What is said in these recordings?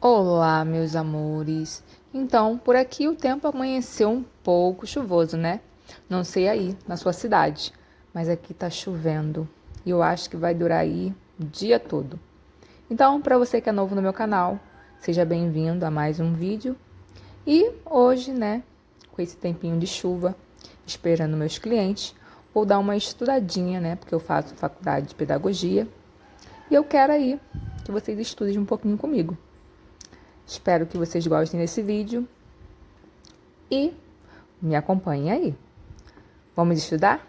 Olá, meus amores. Então, por aqui o tempo amanheceu um pouco chuvoso, né? Não sei aí, na sua cidade, mas aqui tá chovendo e eu acho que vai durar aí o dia todo. Então, para você que é novo no meu canal, seja bem-vindo a mais um vídeo. E hoje, né, com esse tempinho de chuva, esperando meus clientes, vou dar uma estudadinha, né, porque eu faço faculdade de pedagogia e eu quero aí que vocês estudem um pouquinho comigo. Espero que vocês gostem desse vídeo e me acompanhem aí. Vamos estudar?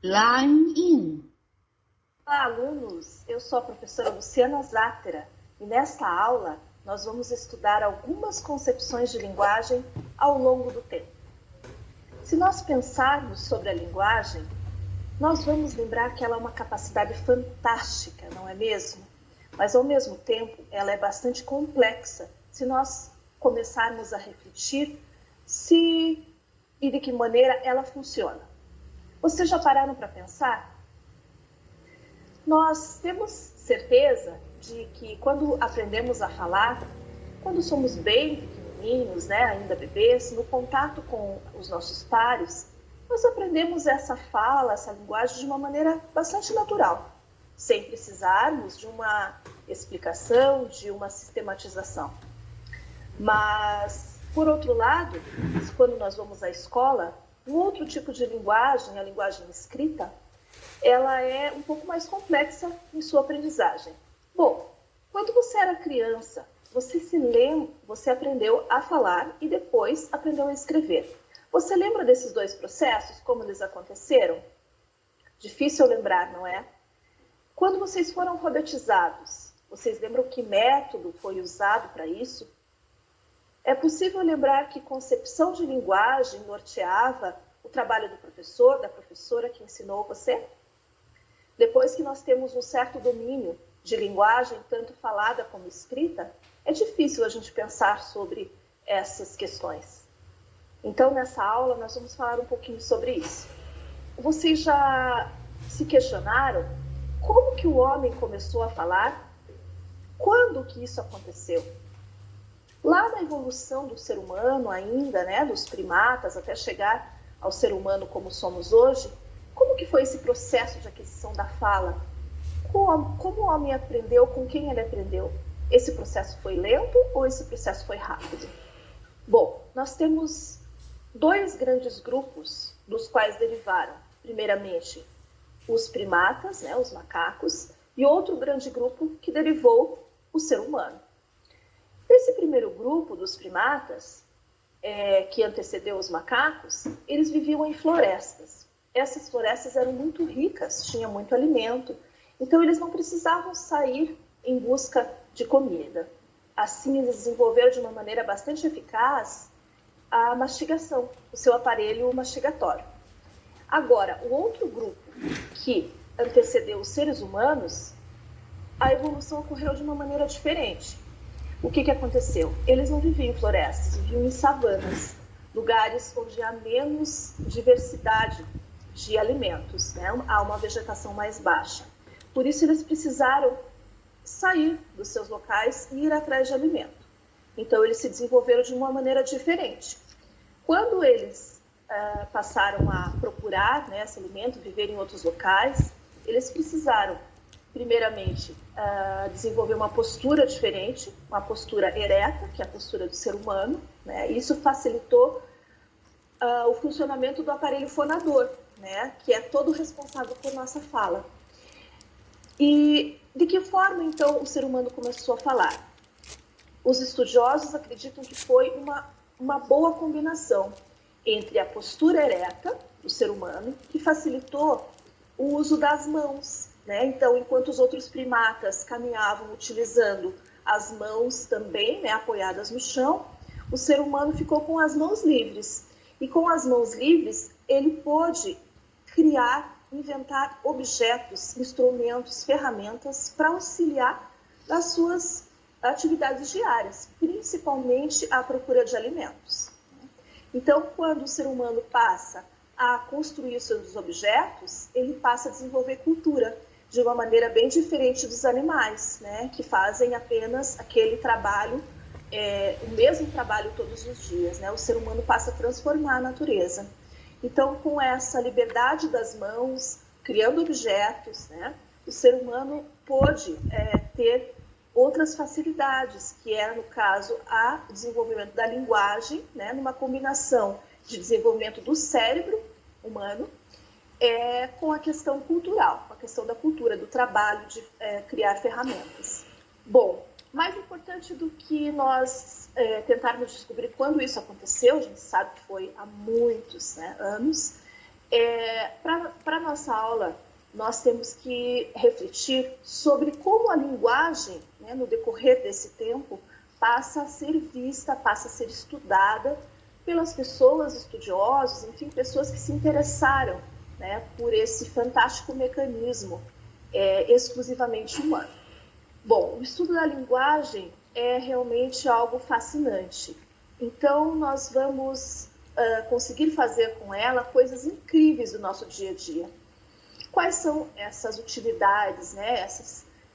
Line in. Olá, alunos! Eu sou a professora Luciana Zátera e nesta aula nós vamos estudar algumas concepções de linguagem ao longo do tempo. Se nós pensarmos sobre a linguagem, nós vamos lembrar que ela é uma capacidade fantástica, não é mesmo? Mas ao mesmo tempo ela é bastante complexa se nós começarmos a refletir se e de que maneira ela funciona. Vocês já pararam para pensar? Nós temos certeza de que quando aprendemos a falar, quando somos bem pequenininhos, né, ainda bebês, no contato com os nossos pares, nós aprendemos essa fala, essa linguagem de uma maneira bastante natural, sem precisarmos de uma explicação, de uma sistematização. Mas, por outro lado, quando nós vamos à escola, um outro tipo de linguagem, a linguagem escrita, ela é um pouco mais complexa em sua aprendizagem. Bom, quando você era criança, você aprendeu a falar e depois aprendeu a escrever. Você lembra desses dois processos, como eles aconteceram? Difícil lembrar, não é? Quando vocês foram alfabetizados, vocês lembram que método foi usado para isso? É possível lembrar que concepção de linguagem norteava o trabalho do professor, da professora que ensinou você? Depois que nós temos um certo domínio de linguagem, tanto falada como escrita, é difícil a gente pensar sobre essas questões. Então, nessa aula, nós vamos falar um pouquinho sobre isso. Vocês já se questionaram como que o homem começou a falar? Quando que isso aconteceu? Lá na evolução do ser humano ainda, né, dos primatas, até chegar ao ser humano como somos hoje, como que foi esse processo de aquisição da fala? Como o homem aprendeu, com quem ele aprendeu? Esse processo foi lento ou esse processo foi rápido? Bom, nós temos dois grandes grupos dos quais derivaram, primeiramente, os primatas, né, os macacos, e outro grande grupo que derivou o ser humano. Desse primeiro grupo dos primatas, que antecedeu os macacos, eles viviam em florestas. Essas florestas eram muito ricas, tinha muito alimento, então eles não precisavam sair em busca de comida. Assim, eles desenvolveram de uma maneira bastante eficaz a mastigação, o seu aparelho mastigatório. Agora, o outro grupo que antecedeu os seres humanos, a evolução ocorreu de uma maneira diferente. O que aconteceu? Eles não viviam em florestas, viviam em savanas, lugares onde há menos diversidade de alimentos, né? Há uma vegetação mais baixa. Por isso, eles precisaram sair dos seus locais e ir atrás de alimento. Então, eles se desenvolveram de uma maneira diferente. Quando eles passaram a procurar, né, esse alimento, viver em outros locais, eles precisaram, primeiramente, desenvolver uma postura diferente, uma postura ereta, que é a postura do ser humano, né? Isso facilitou o funcionamento do aparelho fonador, né, que é todo responsável por nossa fala. E de que forma, então, o ser humano começou a falar? Os estudiosos acreditam que foi uma boa combinação entre a postura ereta do ser humano, que facilitou o uso das mãos, né? Então, enquanto os outros primatas caminhavam utilizando as mãos também, né, apoiadas no chão, o ser humano ficou com as mãos livres. E com as mãos livres, ele pôde criar, inventar objetos, instrumentos, ferramentas para auxiliar nas suas atividades diárias, principalmente a procura de alimentos. Então, quando o ser humano passa a construir seus objetos, ele passa a desenvolver cultura de uma maneira bem diferente dos animais, né, que fazem apenas aquele trabalho, o mesmo trabalho todos os dias, né? O ser humano passa a transformar a natureza. Então, com essa liberdade das mãos, criando objetos, né, o ser humano pôde ter outras facilidades, que era, no caso, o desenvolvimento da linguagem, né, numa combinação de desenvolvimento do cérebro humano com a questão cultural, com a questão da cultura, do trabalho de criar ferramentas. Bom, mais importante do que nós tentarmos descobrir quando isso aconteceu, a gente sabe que foi há muitos, né, anos, para a nossa aula, nós temos que refletir sobre como a linguagem, né, no decorrer desse tempo, passa a ser vista, passa a ser estudada pelas pessoas, estudiosos, enfim, pessoas que se interessaram, né, por esse fantástico mecanismo exclusivamente humano. Bom, o estudo da linguagem é realmente algo fascinante. Então, nós vamos conseguir fazer com ela coisas incríveis do nosso dia a dia. Quais são essas utilidades, né?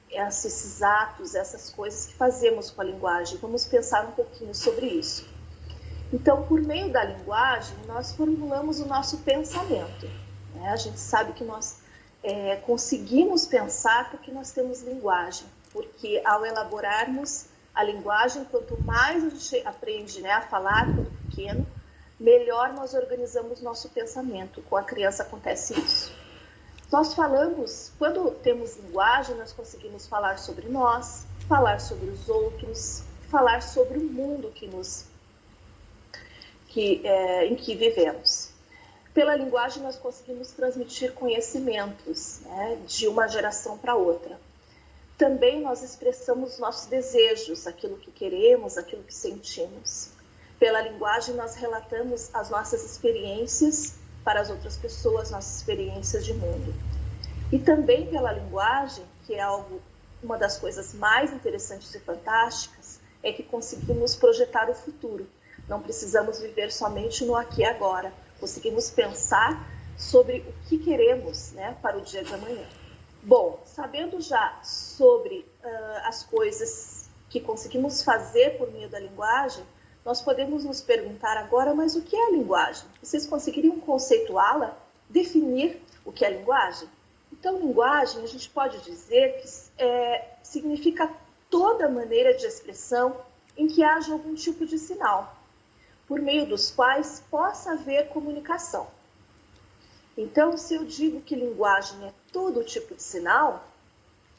Esses atos, essas coisas que fazemos com a linguagem? Vamos pensar um pouquinho sobre isso. Então, por meio da linguagem, nós formulamos o nosso pensamento, né? A gente sabe que nós conseguimos pensar porque nós temos linguagem, porque ao elaborarmos a linguagem, quanto mais a gente aprende, né, a falar quando pequeno, melhor nós organizamos nosso pensamento. Com a criança acontece isso. Nós falamos, quando temos linguagem, nós conseguimos falar sobre nós, falar sobre os outros, falar sobre o mundo em que vivemos. Pela linguagem, nós conseguimos transmitir conhecimentos, né, de uma geração para outra. Também nós expressamos nossos desejos, aquilo que queremos, aquilo que sentimos. Pela linguagem, nós relatamos as nossas experiências para as outras pessoas, nossas experiências de mundo. E também pela linguagem, que é uma das coisas mais interessantes e fantásticas, é que conseguimos projetar o futuro. Não precisamos viver somente no aqui e agora. Conseguimos pensar sobre o que queremos, né, para o dia de amanhã. Bom, sabendo já sobre as coisas que conseguimos fazer por meio da linguagem, nós podemos nos perguntar agora, mas o que é a linguagem? Vocês conseguiriam conceituá-la, definir o que é a linguagem? Então, linguagem, a gente pode dizer que significa toda maneira de expressão em que haja algum tipo de sinal, por meio dos quais possa haver comunicação. Então, se eu digo que linguagem é todo tipo de sinal,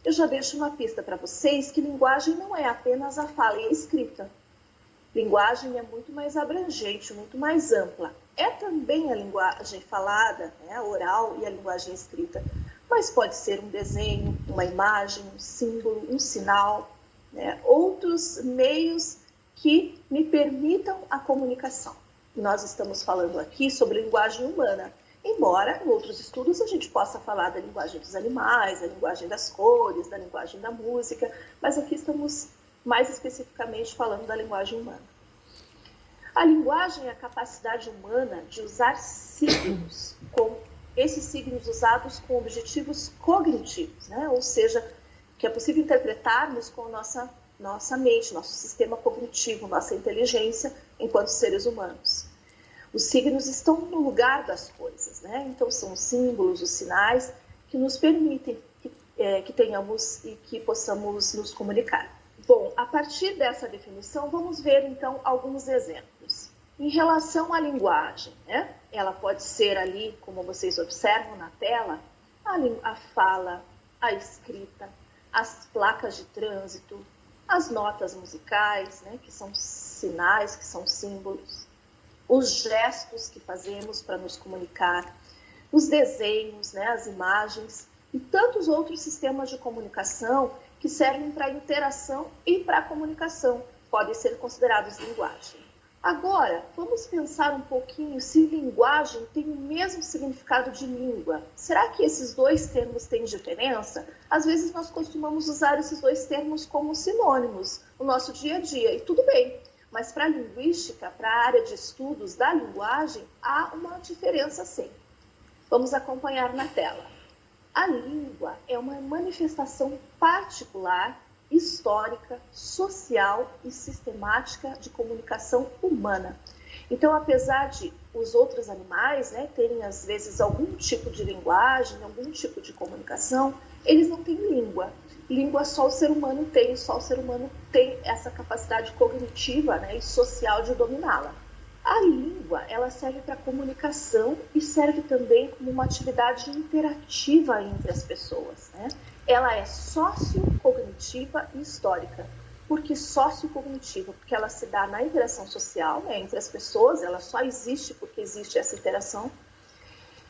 eu já deixo uma pista para vocês que linguagem não é apenas a fala e a escrita. Linguagem é muito mais abrangente, muito mais ampla. É também a linguagem falada, né, a oral, e a linguagem escrita. Mas pode ser um desenho, uma imagem, um símbolo, um sinal, né, outros meios que me permitam a comunicação. Nós estamos falando aqui sobre linguagem humana, embora em outros estudos a gente possa falar da linguagem dos animais, da linguagem das cores, da linguagem da música, mas aqui estamos mais especificamente falando da linguagem humana. A linguagem é a capacidade humana de usar signos, com esses signos usados com objetivos cognitivos, né? Ou seja, que é possível interpretarmos com a nossa mente, nosso sistema cognitivo, nossa inteligência enquanto seres humanos. Os signos estão no lugar das coisas, né? Então são os símbolos, os sinais que nos permitem que tenhamos e que possamos nos comunicar. Bom, a partir dessa definição, vamos ver então alguns exemplos. Em relação à linguagem, né? Ela pode ser ali, como vocês observam na tela, a fala, a escrita, as placas de trânsito, as notas musicais, né? Que são sinais, que são símbolos, os gestos que fazemos para nos comunicar, os desenhos, né? As imagens e tantos outros sistemas de comunicação que servem para a interação e para a comunicação, podem ser considerados linguagem. Agora, vamos pensar um pouquinho se linguagem tem o mesmo significado de língua. Será que esses dois termos têm diferença? Às vezes nós costumamos usar esses dois termos como sinônimos no nosso dia a dia, e tudo bem. Mas para a linguística, para a área de estudos da linguagem, há uma diferença sim. Vamos acompanhar na tela. A língua é uma manifestação particular, histórica, social e sistemática de comunicação humana. Então, apesar de os outros animais, né, terem às vezes algum tipo de linguagem, algum tipo de comunicação, eles não têm língua. Língua só o ser humano tem essa capacidade cognitiva, né, e social de dominá-la. A língua, ela serve para comunicação e serve também como uma atividade interativa entre as pessoas, né? Ela é sociocognitiva e histórica. Por que sociocognitiva? Porque ela se dá na interação social, né, entre as pessoas, ela só existe porque existe essa interação.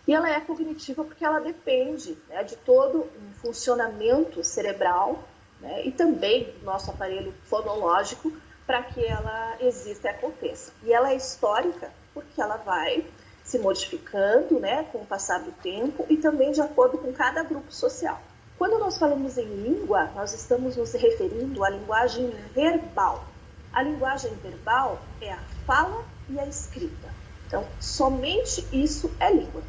E ela é cognitiva porque ela depende, né, de todo um funcionamento cerebral, né, e também do nosso aparelho fonológico para que ela exista e aconteça. E ela é histórica porque ela vai se modificando, né, com o passar do tempo e também de acordo com cada grupo social. Quando nós falamos em língua, nós estamos nos referindo à linguagem verbal. A linguagem verbal é a fala e a escrita. Então, somente isso é língua.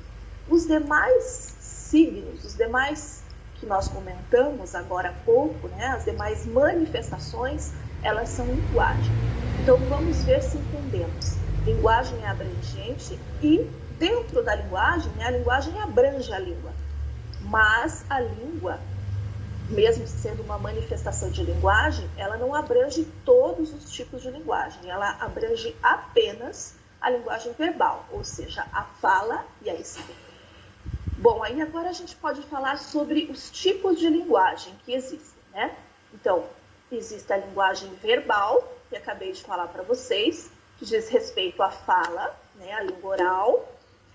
Os demais signos, os demais que nós comentamos agora há pouco, né, as demais manifestações, elas são linguagem. Então, vamos ver se entendemos. Linguagem é abrangente e, dentro da linguagem, né, a linguagem abrange a língua. Mas a língua, mesmo sendo uma manifestação de linguagem, ela não abrange todos os tipos de linguagem. Ela abrange apenas a linguagem verbal, ou seja, a fala e a escrita. Bom, aí agora a gente pode falar sobre os tipos de linguagem que existem, né? Então, existe a linguagem verbal, que acabei de falar para vocês, que diz respeito à fala, né, a língua oral,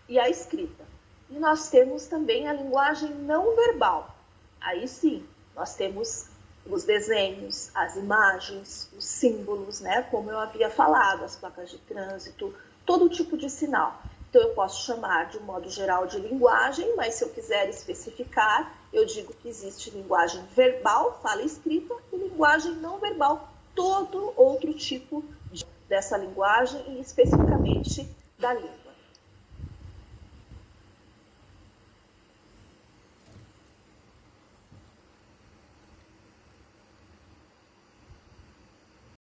e à escrita. E nós temos também a linguagem não verbal. Aí sim, nós temos os desenhos, as imagens, os símbolos, né, como eu havia falado, as placas de trânsito, todo tipo de sinal. Então, eu posso chamar de um modo geral de linguagem, mas se eu quiser especificar, eu digo que existe linguagem verbal, fala e escrita, e linguagem não verbal, todo outro tipo dessa linguagem, e especificamente da língua.